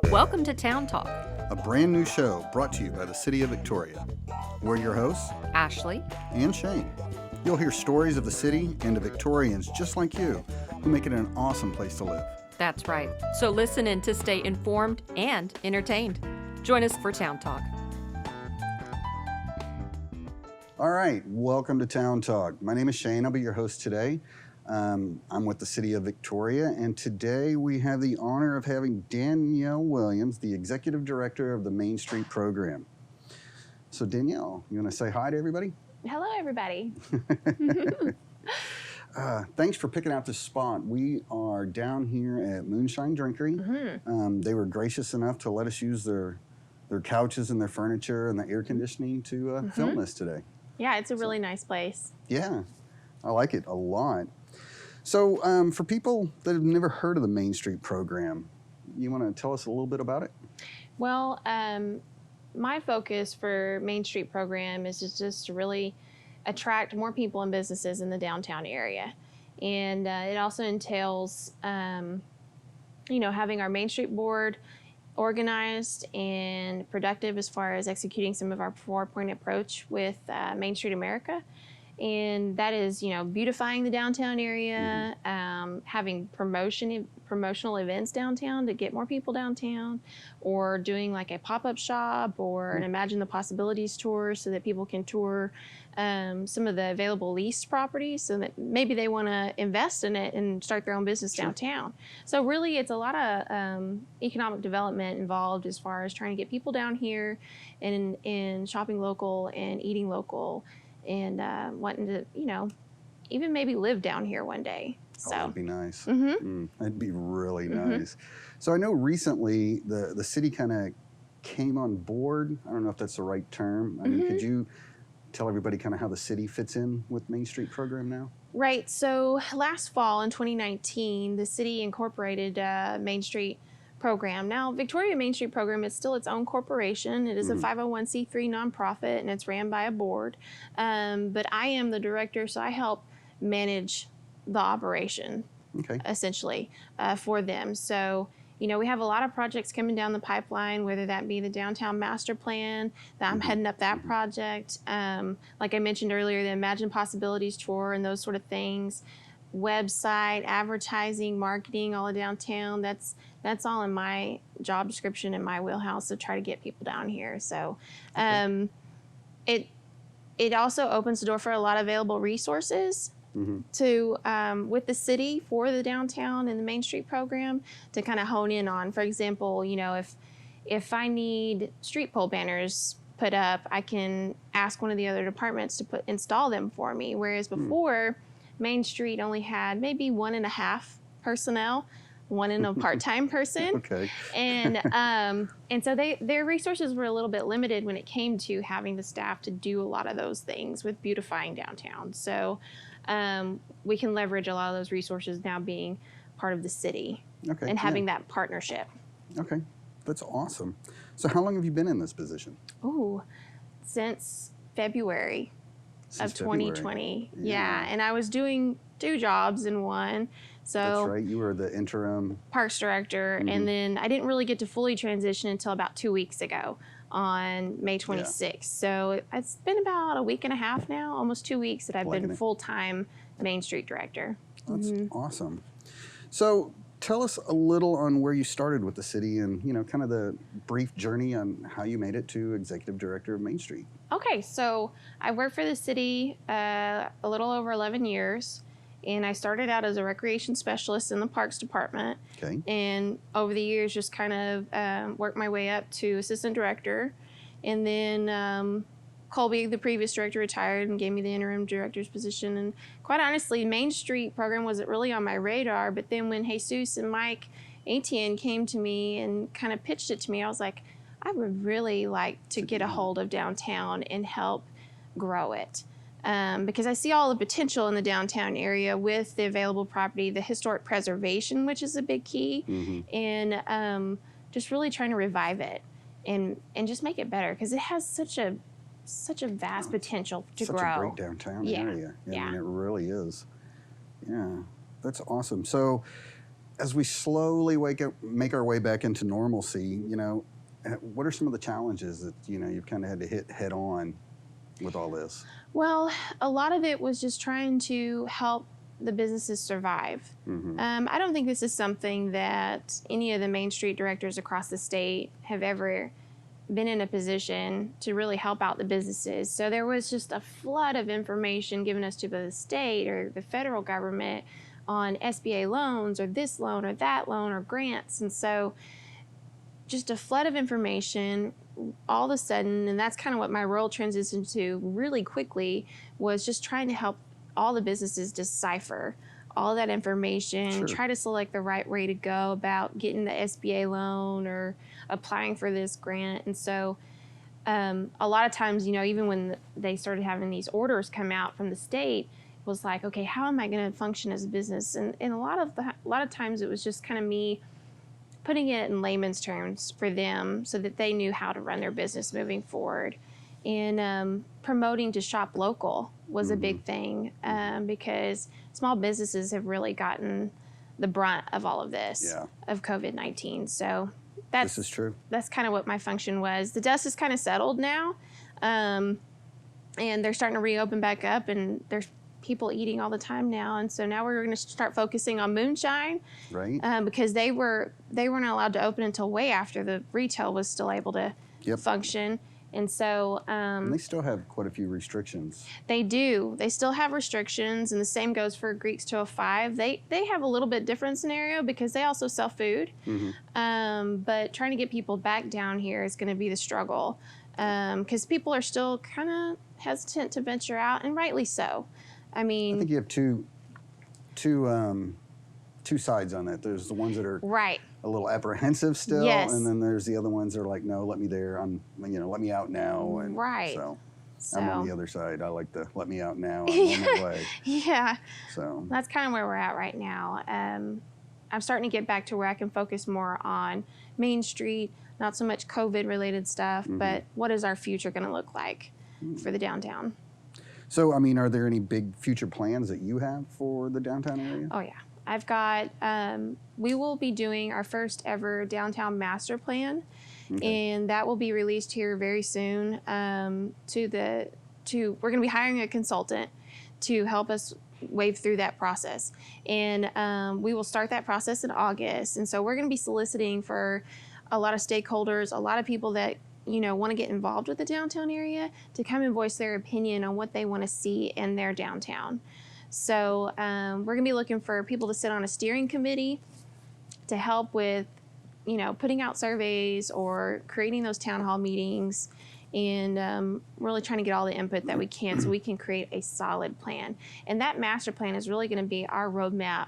Welcome to Town Talk, a brand new show brought to you by the City of Victoria. We're your hosts, Ashley and Shane. You'll hear stories of the city and of Victorians just like you who make it an awesome place to live. That's right. So listen in to stay informed and entertained. Join us for Town Talk. All right, welcome to Town Talk. My name is Shane. I'll be your host today. I'm with the City of Victoria, and today we have the honor of having Danielle Williams, the Executive Director of the Main Street Program. So Danielle, you want to say hi to everybody? Hello, everybody. Thanks for picking out this spot. We are down here at Moonshine Drinkery. Mm-hmm. They were gracious enough to let us use their couches and their furniture and the air conditioning to film this today. Yeah, it's a really nice place. Yeah, I like it a lot. So for people that have never heard of the Main Street Program, you want to tell us a little bit about it? Well, my focus for Main Street Program is just to really attract more people and businesses in the downtown area. And it also entails, having our Main Street Board organized and productive as far as executing some of our four-point approach with Main Street America. And that is, beautifying the downtown area, having promotional events downtown to get more people downtown, or doing like a pop-up shop or an Imagine the Possibilities tour so that people can tour some of the available leased properties so that maybe they want to invest in it and start their own business downtown. So really it's a lot of economic development involved as far as trying to get people down here and shopping local and eating local and wanting to, even maybe live down here one day. So. Oh, that'd be nice. That'd be really nice. So I know recently the city kind of came on board. I don't know if that's the right term. I mean, could you tell everybody kind of how the city fits in with Main Street Program now? Right. So last fall in 2019, the city incorporated Main Street Program. Now, Victoria Main Street Program is still its own corporation. It is a 501c3 nonprofit, and it's ran by a board. But I am the director, so I help manage the operation, essentially, for them. So, we have a lot of projects coming down the pipeline, whether that be the downtown master plan, that I'm heading up that project. Like I mentioned earlier, the Imagine Possibilities tour and those sort of things. Website, advertising, marketing, all of downtown. That's all in my job description in my wheelhouse to try to get people down here. So it also opens the door for a lot of available resources to with the city for the downtown and the Main Street Program to kind of hone in on. For example, if I need street pole banners put up, I can ask one of the other departments to install them for me. Whereas before, Main Street only had maybe 1.5 personnel, one and a part-time person. And so their resources were a little bit limited when it came to having the staff to do a lot of those things with beautifying downtown. So we can leverage a lot of those resources now being part of the city and having that partnership. Okay, that's awesome. So how long have you been in this position? Ooh, since February. Of 2020. Yeah. And I was doing 2 jobs in one. So that's right. You were the interim parks director. And then I didn't really get to fully transition until about 2 weeks ago on May 26th. So it's been about a week and a half now, almost 2 weeks that I've been full-time Main Street director. That's awesome. So tell us a little on where you started with the city and, kind of the brief journey on how you made it to Executive Director of Main Street. Okay, so I worked for the city a little over 11 years, and I started out as a recreation specialist in the Parks Department. And over the years, just kind of worked my way up to assistant director. And then Colby, the previous director, retired and gave me the interim director's position. And quite honestly, Main Street Program wasn't really on my radar. But then when Jesus and Mike Etienne came to me and kind of pitched it to me, I was like, I would really like to get a hold of downtown and help grow it. Because I see all the potential in the downtown area with the available property, the historic preservation, which is a big key, and just really trying to revive it and just make it better because it has such a such a vast potential to Such grow. a great downtown Yeah. area. Yeah. I mean, it really is. Yeah, that's awesome. So, as we slowly make our way back into normalcy, what are some of the challenges that you've kind of had to hit head on with all this? Well, a lot of it was just trying to help the businesses survive. I don't think this is something that any of the Main Street directors across the state have ever been in a position to really help out the businesses. So there was just a flood of information given us to the state or the federal government on SBA loans or this loan or that loan or grants. And so just a flood of information all of a sudden, and that's kind of what my role transitioned to really quickly, was just trying to help all the businesses decipher all that information, Sure. try to select the right way to go about getting the SBA loan or applying for this grant. And so a lot of times, even when they started having these orders come out from the state, it was like, okay, how am I going to function as a business? And a lot of times it was just kind of me putting it in layman's terms for them so that they knew how to run their business moving forward. And promoting to shop local was a big thing because small businesses have really gotten the brunt of all of this, of COVID-19. So this is true. That's kind of what my function was. The dust is kind of settled now, and they're starting to reopen back up, and there's people eating all the time now. And so now we're going to start focusing on moonshine, right? Because they weren't allowed to open until way after the retail was still able to function. And so and they still have quite a few restrictions. They do. They still have restrictions, and the same goes for Greeks 205. They have a little bit different scenario because they also sell food. But trying to get people back down here is going to be the struggle because people are still kind of hesitant to venture out, and rightly so. I mean, I think you have two sides on that. There's the ones that are a little apprehensive still, and then there's the other ones that are like, no, let me there. Let me out now. And so I'm on the other side. I like the let me out now. I'm on my way. Yeah. So that's kind of where we're at right now. I'm starting to get back to where I can focus more on Main Street, not so much COVID-related stuff, but what is our future going to look like for the downtown? So, I mean, are there any big future plans that you have for the downtown area? Oh, yeah. I've got, we will be doing our first ever downtown master plan, and that will be released here very soon. We're going to be hiring a consultant to help us wade through that process. And we will start that process in August. And so we're going to be soliciting for a lot of stakeholders, a lot of people that want to get involved with the downtown area to come and voice their opinion on what they want to see in their downtown. So we're going to be looking for people to sit on a steering committee to help with, putting out surveys or creating those town hall meetings and really trying to get all the input that we can so we can create a solid plan. And that master plan is really going to be our roadmap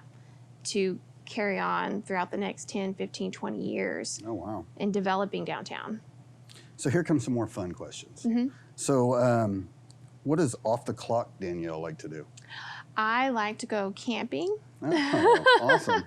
to carry on throughout the next 10, 15, 20 years. Oh, wow. In developing downtown. So here comes some more fun questions. So what does off the clock Danielle like to do? I like to go camping. Oh, awesome.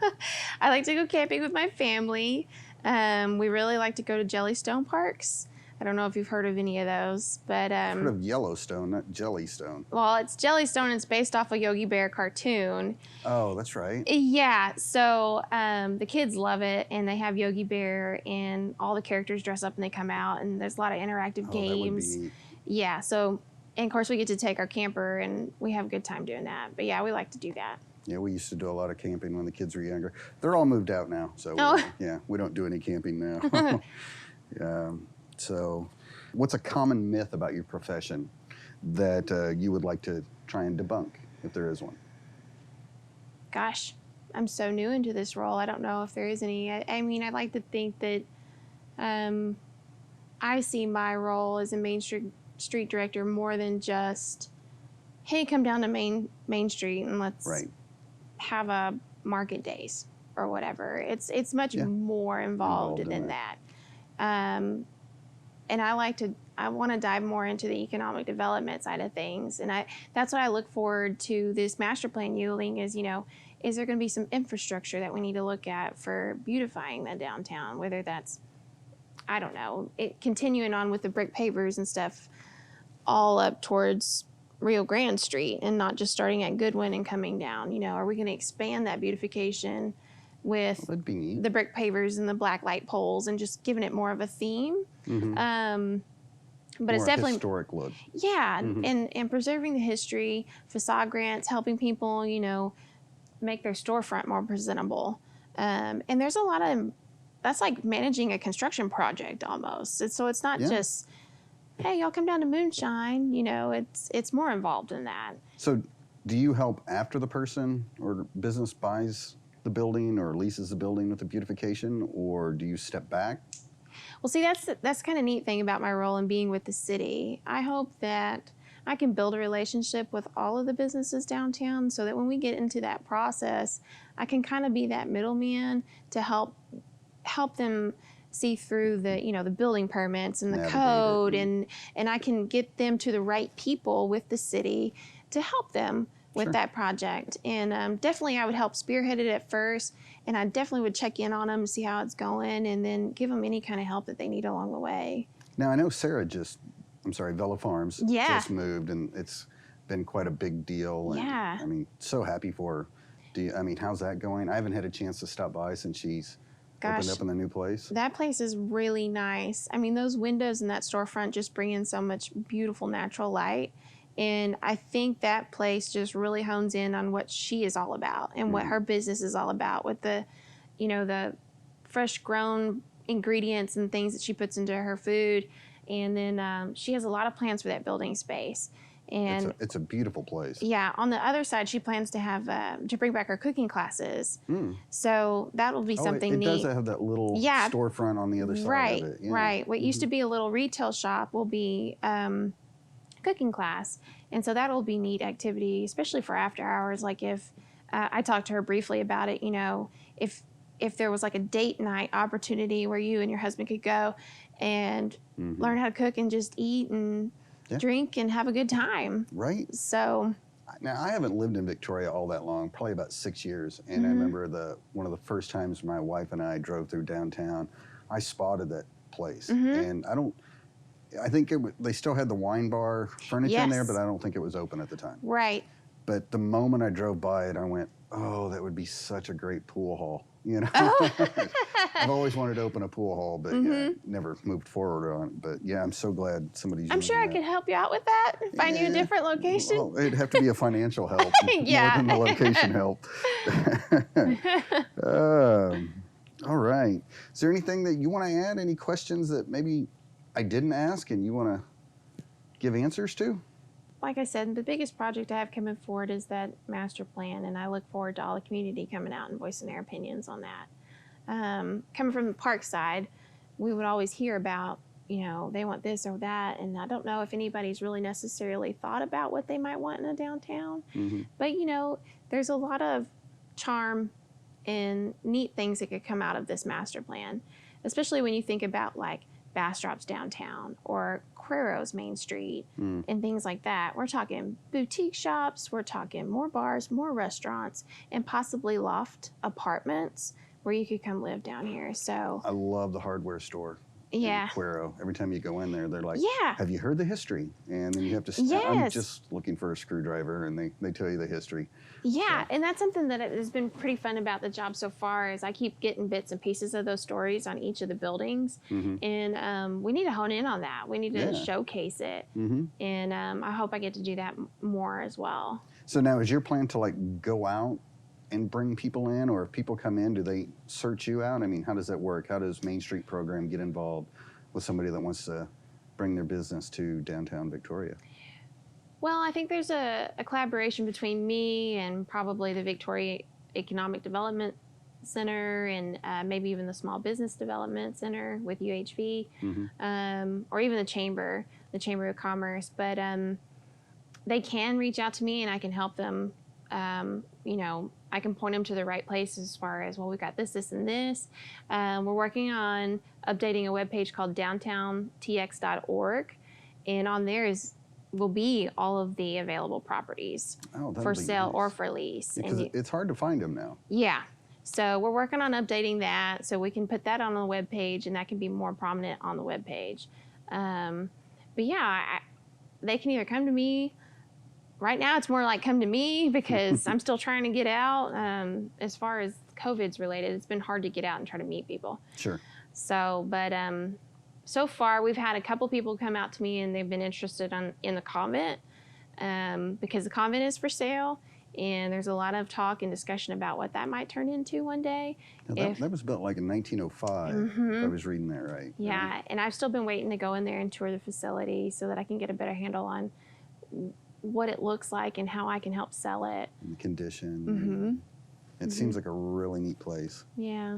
I like to go camping with my family. We really like to go to Jellystone parks. I don't know if you've heard of any of those, but I've heard of Yellowstone, not Jellystone. Well, it's Jellystone. It's based off a Yogi Bear cartoon. Oh, that's right. Yeah. So the kids love it, and they have Yogi Bear, and all the characters dress up and they come out, and there's a lot of interactive games. That would be neat. Yeah. So, and of course, we get to take our camper, and we have a good time doing that. But yeah, we like to do that. Yeah, we used to do a lot of camping when the kids were younger. They're all moved out now, so we don't do any camping now. So, what's a common myth about your profession that you would like to try and debunk, if there is one? Gosh, I'm so new into this role. I don't know if there is any. I mean, I like to think that I see my role as a Main Street director more than just, hey, come down to Main Street and let's have a market days or whatever. It's much more involved than that. And I want to dive more into the economic development side of things. And that's what I look forward to this master plan yielding is, is there going to be some infrastructure that we need to look at for beautifying the downtown, whether that's, I don't know, continuing on with the brick pavers and stuff, all up towards Rio Grande Street and not just starting at Goodwin and coming down? You know, are we going to expand that beautification with That'd be neat. the brick pavers and the black light poles and just giving it more of a theme? But More it's definitely historic look. yeah, and preserving the history, facade grants, helping people, you know, make their storefront more presentable. And there's a lot of that's like managing a construction project almost. So it's not just, hey, y'all come down to Moonshine. You know, it's more involved than that. So do you help after the person or business buys the building or leases the building with the beautification, or do you step back? Well, see, that's kind of neat thing about my role in being with the city. I hope that I can build a relationship with all of the businesses downtown so that when we get into that process, I can kind of be that middleman to help them see through the, you know, the building permits and the Navigate code, it. and I can get them to the right people with the city to help them with that project. And definitely I would help spearhead it at first, and I definitely would check in on them, see how it's going, and then give them any kind of help that they need along the way. Now, I know Sarah Vela Farms just moved, and it's been quite a big deal. And, Yeah. I mean, so happy for her. How's that going? I haven't had a chance to stop by since she's opened up in the new place. That place is really nice. I mean, those windows in that storefront just bring in so much beautiful natural light. And I think that place just really hones in on what she is all about and what her business is all about with the, you know, the fresh grown ingredients and things that she puts into her food. And then she has a lot of plans for that building space. And it's a beautiful place. Yeah, on the other side, she plans to have to bring back her cooking classes. So that will be something neat. It does have that little storefront on the other side of it. Yeah. Right. What used to be a little retail shop will be cooking class, and so that'll be neat activity, especially for after hours. Like if I talked to her briefly about it, you know, if there was like a date night opportunity where you and your husband could go and learn how to cook and just eat and drink and have a good time. Right. So now, I haven't lived in Victoria all that long, probably about 6 years. And I remember one of the first times my wife and I drove through downtown, I spotted that place. And I think they still had the wine bar furniture in there, but I don't think it was open at the time. Right. But the moment I drove by it, I went, oh, that would be such a great pool hall. You know, I've always wanted to open a pool hall, but never moved forward on it. But yeah, I'm so glad somebody's. I'm sure I could help you out with that. Find you a different location. Well, it'd have to be a financial help more than the location help. All right. Is there anything that you want to add? Any questions that maybe I didn't ask and you want to give answers to? Like I said, the biggest project I have coming forward is that master plan, and I look forward to all the community coming out and voicing their opinions on that. Coming from the park side, we would always hear about, you know, they want this or that, and I don't know if anybody's really necessarily thought about what they might want in a downtown. But, you know, there's a lot of charm and neat things that could come out of this master plan, especially when you think about like Bastrop's downtown or Quero's Main Street and things like that. We're talking boutique shops, we're talking more bars, more restaurants, and possibly loft apartments where you could come live down here. So I love the hardware store. Yeah. Quero. Every time you go in there, they're like, yeah. Have you heard the history? And then you have to, Yes. I'm just looking for a screwdriver, and they tell you the history. Yeah, and that's something that has been pretty fun about the job so far is I keep getting bits and pieces of those stories on each of the buildings. And we need to hone in on that. We need to showcase it. And I hope I get to do that more as well. So now is your plan to like go out and bring people in, or if people come in, do they search you out? I mean, how does that work? How does Main Street program get involved with somebody that wants to bring their business to downtown Victoria? Well, I think there's a collaboration between me and probably the Victoria Economic Development Center and maybe even the Small Business Development Center with UHV, or even the Chamber of Commerce. But they can reach out to me and I can help them. You know, I can point them to the right place as far as, well, we've got this, this, and this. We're working on updating a webpage called downtowntx.org, and on there will be all of the available properties for sale or for lease. Because it's hard to find them now. Yeah. So we're working on updating that so we can put that on the webpage, and that can be more prominent on the webpage. But yeah, they can either come to me. Right now, it's more like come to me because I'm still trying to get out. As far as COVID's related, it's been hard to get out and try to meet people. Sure. So, but so far, we've had a couple people come out to me and they've been interested in the convent because the convent is for sale. And there's a lot of talk and discussion about what that might turn into one day. Now that was built like in 1905, if I was reading that right. Yeah, Right? and I've still been waiting to go in there and tour the facility so that I can get a better handle on what it looks like and how I can help sell it. And the condition. It seems like a really neat place. Yeah.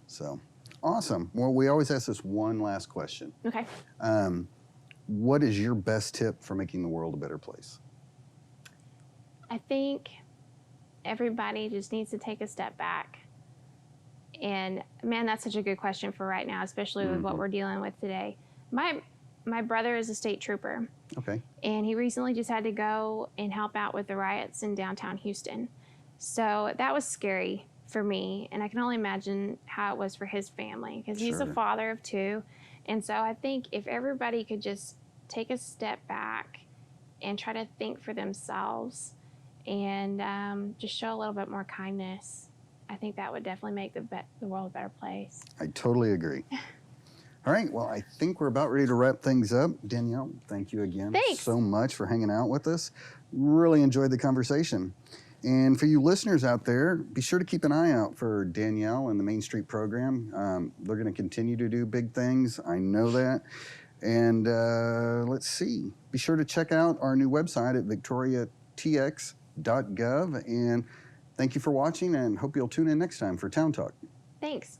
So, awesome. Well, we always ask this one last question. Okay. What is your best tip for making the world a better place? I think everybody just needs to take a step back. And man, that's such a good question for right now, especially with what we're dealing with today. My brother is a state trooper. Okay. And he recently just had to go and help out with the riots in downtown Houston. So that was scary for me. And I can only imagine how it was for his family because he's a Sure. father of two. And so I think if everybody could just take a step back and try to think for themselves and just show a little bit more kindness, I think that would definitely make the world a better place. I totally agree. All right, well, I think we're about ready to wrap things up. Danielle, thank you again Thanks. so much for hanging out with us. Really enjoyed the conversation. And for you listeners out there, be sure to keep an eye out for Danielle and the Main Street program. They're going to continue to do big things. I know that. And let's see. Be sure to check out our new website at victoriatx.gov. And thank you for watching, and hope you'll tune in next time for Town Talk. Thanks.